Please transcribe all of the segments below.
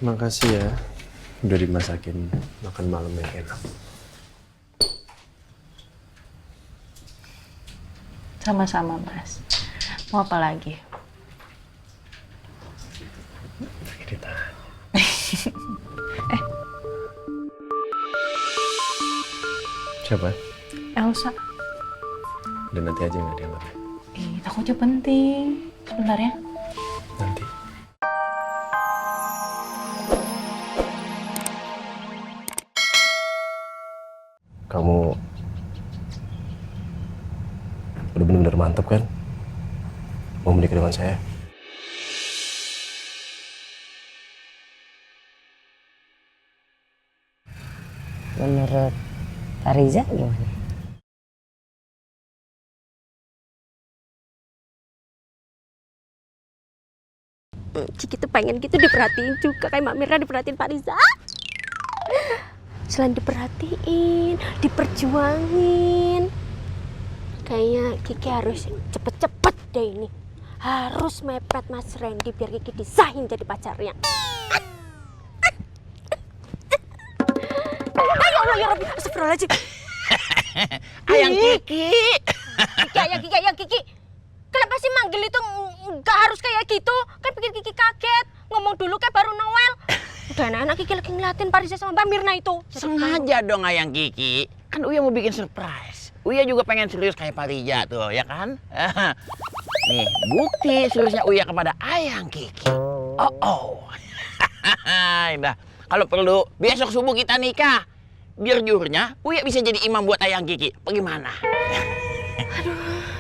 Makasih ya, udah dimasakin makan malam yang enak. Sama-sama, Mas. Mau apa lagi? Kita. Siapa? Elsa. Dan nanti aja nggak dianggap ya? Takutnya penting. Sebentar ya. Nanti. Kamu udah bener-bener mantap kan? Mau menikah dengan saya? Menurut Pak Riza gimana? Ciki tuh pengen gitu diperhatiin juga kayak Mbak Mirna diperhatiin Pak Riza. Selain diperhatiin, diperjuangin. Kayaknya Kiki harus cepet-cepet deh ini. Harus mepet Mas Randy biar Kiki disahin jadi pacarnya. Ayo Allah ya Rabbi, astagfirullahaladzim. Ayang Kiki. Kiki, ayang Kiki. Kenapa sih manggil itu nggak harus kayak gitu? Kan bikin Kiki kaget. Ngomong dulu kayak baru Noel. Udah enak-enak Kiki lagi ngeliatin Pak Riza sama Mbak Mirna itu. Sengaja dong Ayang Kiki. Kan Uya mau bikin surprise. Uya juga pengen serius kayak Pak Riza tuh, ya kan? Nih, bukti seriusnya Uya kepada Ayang Kiki. Oh. Udah, kalau perlu besok subuh kita nikah. Biar jurnya Uya bisa jadi imam buat Ayang Kiki. Bagaimana?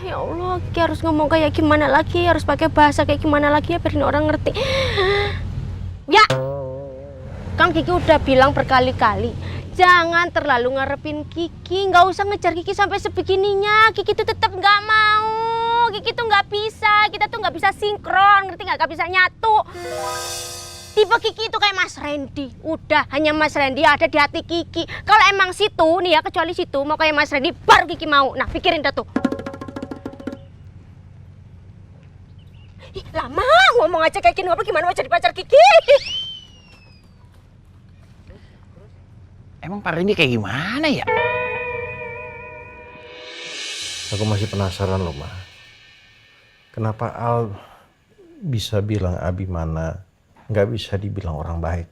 Ya Allah, Kiki harus ngomong kayak gimana lagi? Harus pakai bahasa kayak gimana lagi ya biar orang ngerti. Ya, kan Kiki udah bilang berkali-kali. Jangan terlalu ngarepin Kiki. Nggak usah ngejar Kiki sampai sebegininya. Kiki tuh tetap nggak mau. Kiki tuh nggak bisa. Kita tuh nggak bisa sinkron. Ngerti nggak? Nggak bisa nyatu. Tipe Kiki itu kayak Mas Randy. Udah, hanya Mas Randy ada di hati Kiki. Kalau emang situ, nih ya, kecuali situ, mau kayak Mas Randy, baru Kiki mau. Nah, pikirin dah tuh. Ih, lama ngomong aja kayak gini, apa gimana mau jadi pacar Kiki? Emang Pak Randy kayak gimana ya? Aku masih penasaran loh, Ma. Kenapa Al bisa bilang Abi mana nggak bisa dibilang orang baik?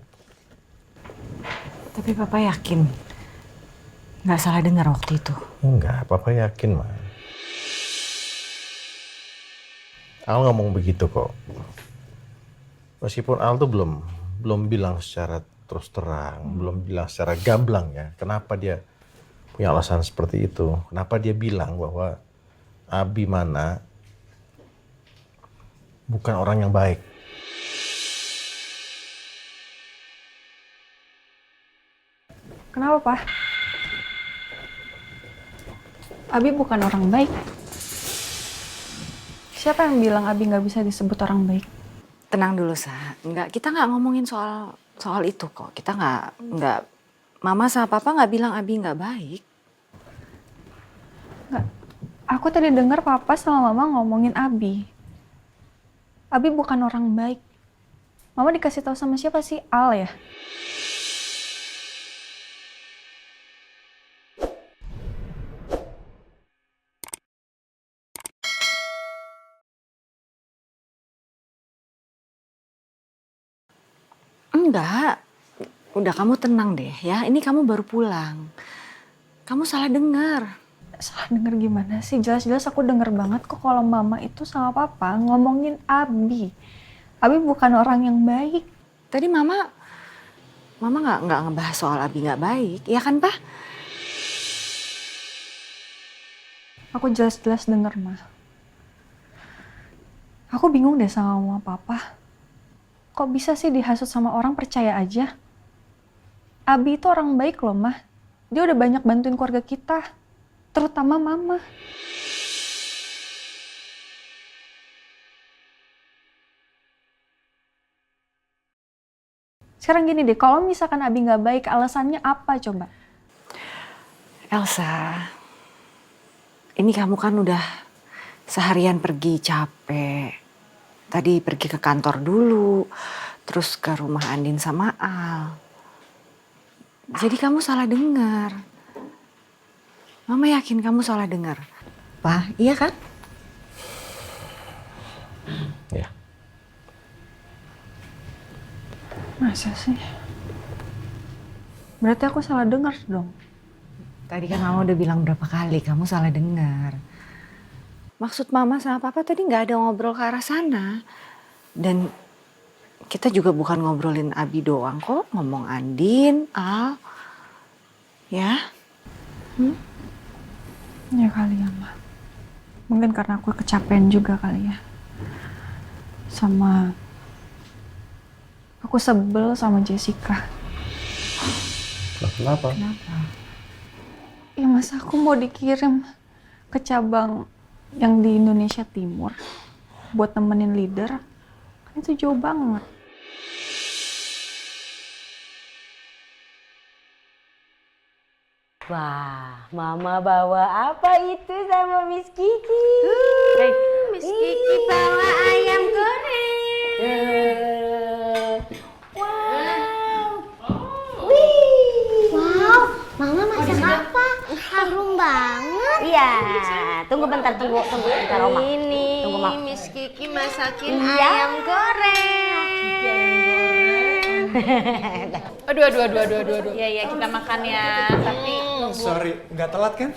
Tapi Papa yakin nggak salah dengar waktu itu. Enggak, Papa yakin, Ma. Al ngomong begitu kok. Meskipun Al tuh belum bilang secara terus terang, belum bilang secara gamblang ya. Kenapa dia punya alasan seperti itu? Kenapa dia bilang bahwa Abi mana bukan orang yang baik? Kenapa, Pak? Abi bukan orang baik. Siapa yang bilang Abi nggak bisa disebut orang baik? Tenang dulu, Sa. Kita nggak ngomongin soal itu kok. Kita nggak. Mama sama Papa nggak bilang Abi nggak baik. Nggak. Aku tadi dengar Papa sama Mama ngomongin Abi. Abi bukan orang baik. Mama dikasih tahu sama siapa sih? Al ya? Enggak. Udah, kamu tenang deh ya. Ini kamu baru pulang. Kamu salah dengar. Salah denger gimana sih? Jelas-jelas aku denger banget kok kalau Mama itu sama Papa ngomongin Abi. Abi bukan orang yang baik. Tadi Mama nggak ngebahas soal Abi nggak baik, ya kan, Pak? Aku jelas-jelas denger, Ma. Aku bingung deh sama Mama Papa. Kok bisa sih dihasut sama orang percaya aja? Abi itu orang baik loh, Ma. Dia udah banyak bantuin keluarga kita. Terutama Mama. Sekarang gini deh, kalau misalkan Abi nggak baik, alasannya apa coba? Elsa, ini kamu kan udah seharian pergi capek. Tadi pergi ke kantor dulu, terus ke rumah Andin sama Al. Jadi kamu salah dengar. Mama yakin kamu salah dengar. Pak, iya kan? Ya. Masa sih? Berarti aku salah dengar dong. Tadi kan Mama udah bilang berapa kali kamu salah dengar. Maksud Mama sama Papa tadi nggak ada ngobrol ke arah sana. Dan kita juga bukan ngobrolin Abi doang kok, ngomong Andin, Al. Ya? Ya kali ya, Ma. Mungkin karena aku kecapean juga kali ya. Sama aku sebel sama Jessica. Kenapa? Ya masa aku mau dikirim ke cabang yang di Indonesia Timur buat nemenin leader. Kan itu jauh banget. Wah, Mama bawa apa itu sama Miss Kiki? Miss Kiki bawa ayam goreng. Wow, Mama masak apa? Harum banget. Iya, tunggu bentar, tunggu bentar Oma. Ini Tunggu, Ma. Miss Kiki masakin Iya. ayam goreng. Aduh. Iya, kita makan ya. Tapi Sorry, nggak telat kan?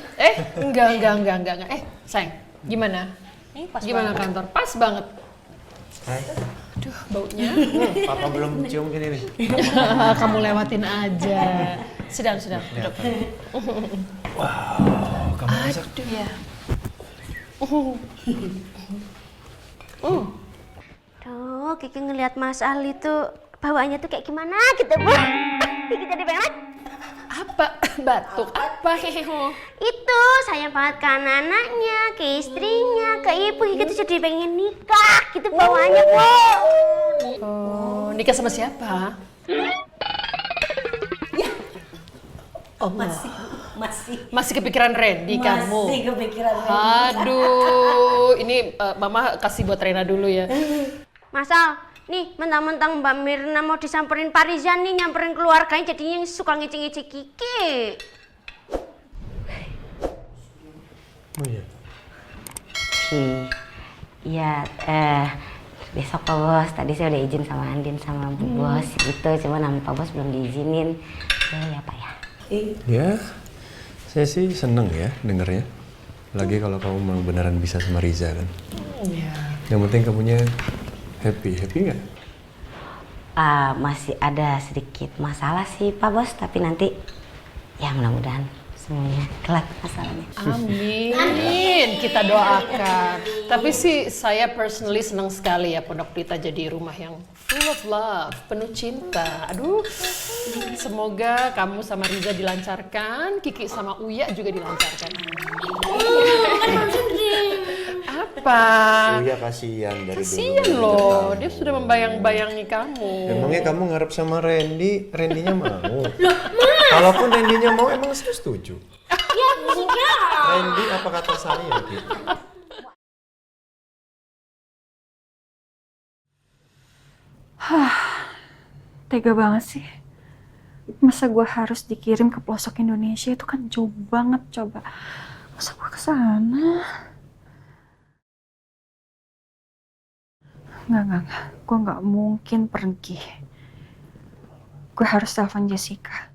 enggak. Sayang, gimana? Gimana kantor? Pas banget. Hai. Aduh, baunya. Papa belum cium gini nih. Kamu lewatin aja. Sedang. Duduk. Wow, kamu masak. Aduh ya. Tuh, Kiki ngelihat Mas Ali tuh bawaannya tuh kayak gimana gitu, Bu. Kiki jadi pengen Apa? Batuk? Apa? itu sayang banget ke anak-anaknya, ke istrinya, ke ibu. Kiki tuh jadi pengen nikah gitu bawaannya, Bu. Oh, nikah sama siapa? Oh, masih kepikiran Randy kamu? Masih kepikiran Aduh, ini Mama kasih buat Rena dulu ya. Masal, nih mentang-mentang Mbak Mirna mau disamperin Pak Riza nih, nyamperin keluarganya jadinya yang suka ngicik-ngicik Kiki. Oh iya. Iya, besok Pak Bos. Tadi saya udah izin sama Andin sama Bu Bos gitu, cuma nama Pak Bos belum diizinin. Ya Pak ya. Ya, saya sih seneng ya dengernya. Lagi kalau kamu memang beneran bisa sama Riza kan. Iya. Yang penting kamunya happy nggak? Masih ada sedikit masalah sih Pak Bos, tapi nanti ya mudah-mudahan semuanya kelar masalahnya. Amin. Kita doakan. Tapi sih saya personally senang sekali ya Pondok Pelita jadi rumah yang full of love, penuh cinta. Aduh, semoga kamu sama Riza dilancarkan, Kiki sama Uya juga dilancarkan. Apa? Uya kasihan dari Kasian loh, dia sudah membayang-bayangi kamu. Emangnya kamu ngarep sama Randy, Randy-nya mau? Kalaupun Randy-nya mau, emang saya setuju. Ya, enggak. Randy apa kata saya, Ki? Tega banget sih. Masa gue harus dikirim ke pelosok Indonesia, itu kan jauh banget coba. Masa gue kesana? Enggak. Gue nggak mungkin pergi. Gue harus telepon Jessica.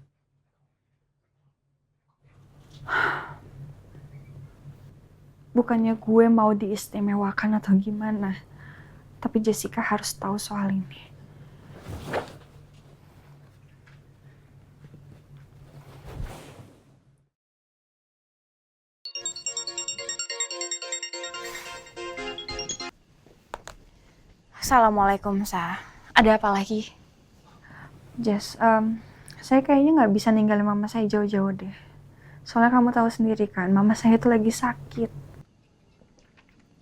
Bukannya gue mau diistimewakan atau gimana. Tapi Jessica harus tahu soal ini. Assalamualaikum, Sa. Ada apa lagi? Jess, saya kayaknya nggak bisa ninggalin mama saya jauh-jauh deh. Soalnya kamu tahu sendiri kan, mama saya itu lagi sakit.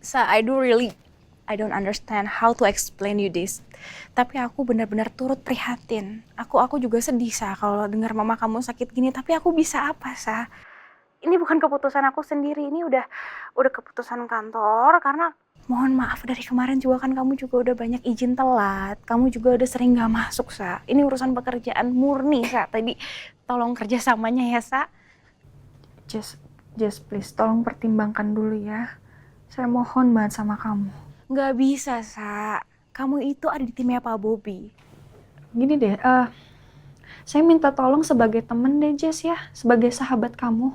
Sa, I don't understand how to explain you this. Tapi aku benar-benar turut prihatin. Aku juga sedih, Sa, kalau dengar mama kamu sakit gini. Tapi aku bisa apa, Sa? Ini bukan keputusan aku sendiri. Ini udah keputusan kantor karena Mohon maaf, dari kemarin juga kan kamu juga udah banyak izin telat. Kamu juga udah sering gak masuk, Sa. Ini urusan pekerjaan murni, Sa. Tadi tolong kerjasamanya ya, Sa. Just please, tolong pertimbangkan dulu ya. Saya mohon banget sama kamu. Gak bisa, Sa. Kamu itu ada di timnya Pak Bobby. Gini deh, saya minta tolong sebagai temen deh, Jess ya. Sebagai sahabat kamu.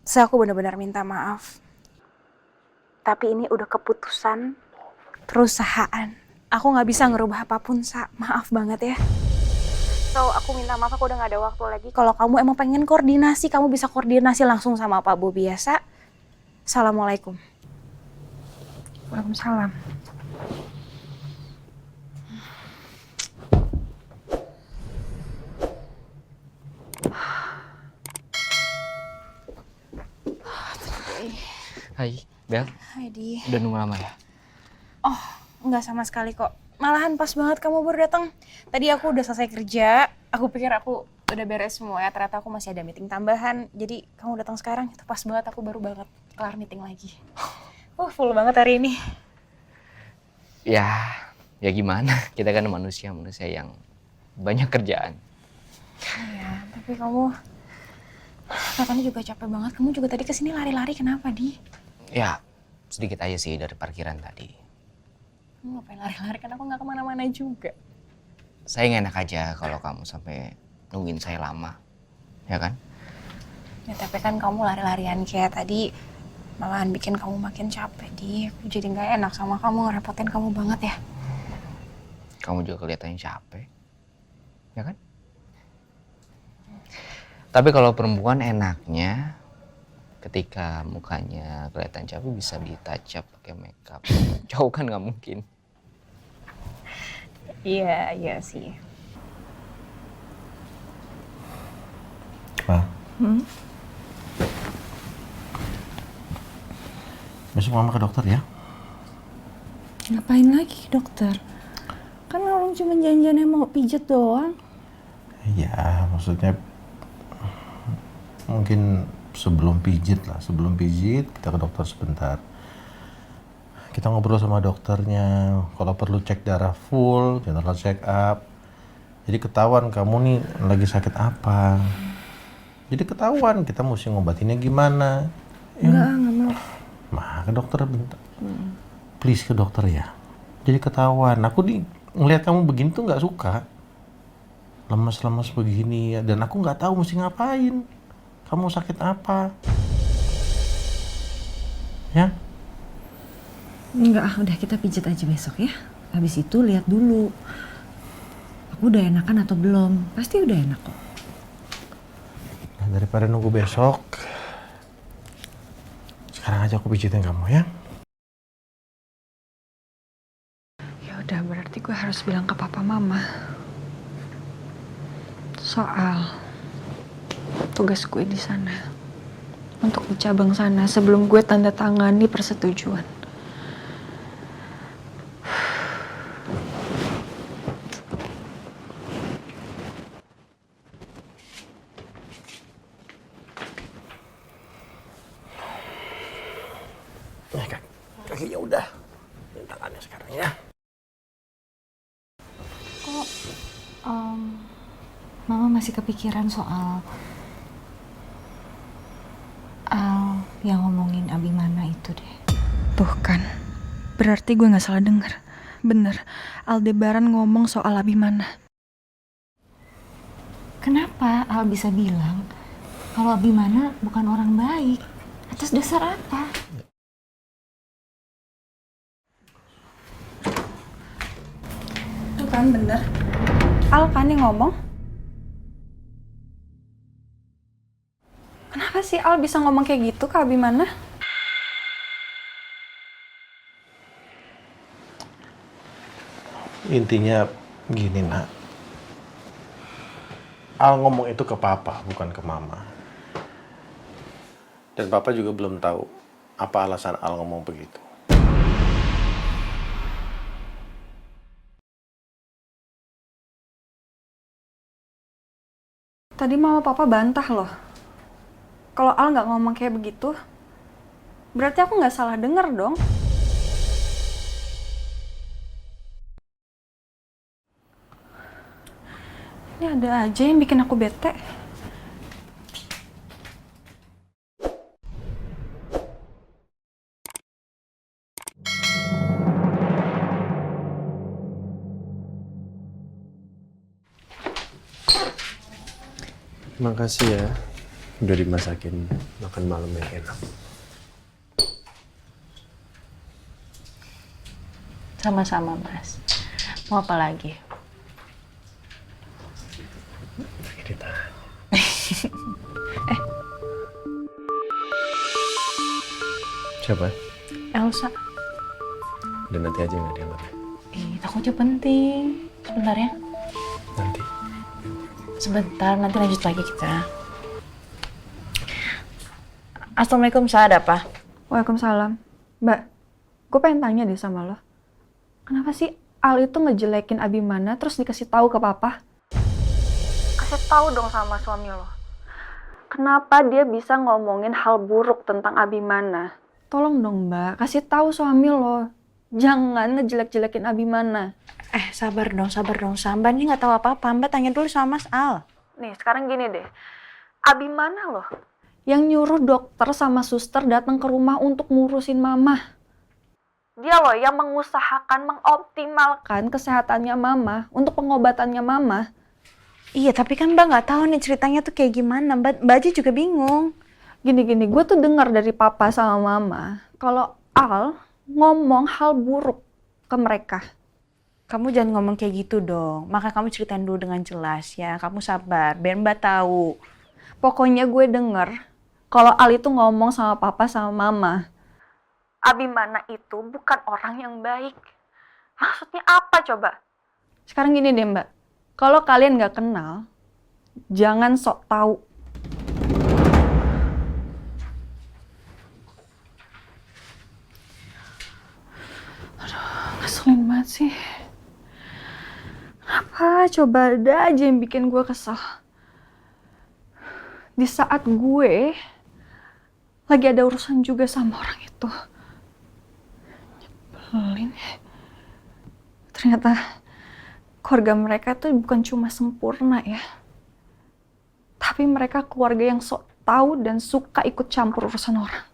Sa, aku benar-benar minta maaf. Tapi ini udah keputusan perusahaan. Aku nggak bisa ngerubah apapun, Sa. Maaf banget ya. So, aku minta maaf, aku udah nggak ada waktu lagi. Kalau kamu emang pengen koordinasi, kamu bisa koordinasi langsung sama Pak Bobby ya, Sa. Assalamualaikum. Waalaikumsalam. Hai, Bel. Hai, Di. Udah nunggu lama ya? Oh, nggak sama sekali kok. Malahan pas banget kamu baru datang. Tadi aku udah selesai kerja. Aku pikir aku udah beres semua ya. Ternyata aku masih ada meeting tambahan. Jadi kamu datang sekarang, itu pas banget. Aku baru banget kelar meeting lagi. Full banget hari ini. Ya gimana? Kita kan manusia yang banyak kerjaan. Iya, tapi kamu katanya juga capek banget. Kamu juga tadi kesini lari-lari. Kenapa, Di? Ya, sedikit aja sih dari parkiran tadi. Kamu ngapain lari-lari? Kan aku nggak kemana-mana juga. Saya nggak enak aja kalau kamu sampai nungguin saya lama. Ya kan? Ya, tapi kan kamu lari-larian kayak tadi malahan bikin kamu makin capek, Di. Aku jadi nggak enak sama kamu, ngerepotin kamu banget ya. Kamu juga kelihatannya capek. Ya kan? Tapi kalau perempuan enaknya ketika mukanya kelihatan capek bisa di-touch up pakai makeup. Cowok kan nggak mungkin. Iya sih. Ma. Besok mama ke dokter ya? Ngapain lagi ke dokter? Kan orang cuma janjiannya mau pijet doang. Iya, maksudnya mungkin sebelum pijit kita ke dokter sebentar. Kita ngobrol sama dokternya, kalau perlu cek darah full, general check up. Jadi ketahuan kamu nih lagi sakit apa. Jadi ketahuan kita mesti ngobatinnya gimana. Enggak mau. Ke dokter bentar. Please ke dokter ya. Jadi ketahuan. Aku nih ngelihat kamu begini tuh nggak suka. Lemes-lemes begini ya. Dan aku nggak tahu mesti ngapain. Kamu sakit apa? Ya? Enggak, udah kita pijet aja besok ya. Habis itu lihat dulu. Aku udah enakan atau belum? Pasti udah enak kok. Nah, daripada nunggu besok, sekarang aja aku pijitin kamu ya. Ya udah, berarti gue harus bilang ke papa mama soal tugas gue di sana, untuk di cabang sana sebelum gue tanda tangani persetujuan. Kakinya udah, tangannya sekarang ya. Kok Mama masih kepikiran soal Al yang ngomongin Abimana itu deh. Tuh kan, berarti gue gak salah denger. Bener, Aldebaran ngomong soal Abimana. Kenapa Al bisa bilang kalau Abimana bukan orang baik? Atas dasar apa? Tuh kan bener, Al kan yang ngomong. Kenapa sih Al bisa ngomong kayak gitu ke Abimana? Intinya gini, Nak. Al ngomong itu ke Papa, bukan ke Mama. Dan Papa juga belum tahu apa alasan Al ngomong begitu. Tadi Mama Papa bantah loh. Kalau Al nggak ngomong kayak begitu, berarti aku nggak salah denger dong. Ini ada aja yang bikin aku bete. Makasih ya, udah dimasakin makan malam yang enak. Sama-sama, Mas. Mau apa lagi? Kita. Siapa? Elsa. Dan nanti aja nggak diangkat ya? Takutnya penting. Sebentar ya. Nanti. Sebentar, nanti lanjut lagi kita. Assalamualaikum, Sa, ada apa? Waalaikumsalam. Mbak, gue pengen tanya deh sama lo. Kenapa sih Al itu ngejelekin Abimana terus dikasih tahu ke papa? Kasih tahu dong sama suami lo. Kenapa dia bisa ngomongin hal buruk tentang Abimana? Tolong dong Mbak, kasih tahu suami lo. Jangan ngejelek-jelekin Abimana. Sabar dong, Mbak ini nggak tahu apa-apa. Mbak tanya dulu sama Mas Al. Nih, sekarang gini deh. Abimana loh yang nyuruh dokter sama suster datang ke rumah untuk ngurusin mama. Dia loh yang mengusahakan mengoptimalkan kesehatannya mama untuk pengobatannya mama. Iya, tapi kan Mbak nggak tahu nih ceritanya tuh kayak gimana. Mbak aja juga bingung. Gini, gue tuh dengar dari papa sama mama kalau Al ngomong hal buruk ke mereka. Kamu jangan ngomong kayak gitu dong. Maka kamu ceritain dulu dengan jelas ya. Kamu sabar, biar Mbak tahu. Pokoknya gue denger kalau Al itu ngomong sama papa sama mama. Abimana itu bukan orang yang baik. Maksudnya apa coba? Sekarang gini deh Mbak. Kalau kalian gak kenal, jangan sok tahu. Aduh, ngeselin banget sih. Kenapa coba ada aja yang bikin gue kesel. Di saat gue lagi ada urusan juga sama orang itu. Nyebelin. Ternyata keluarga mereka tuh bukan cuma sempurna ya. Tapi mereka keluarga yang sok tahu dan suka ikut campur urusan orang.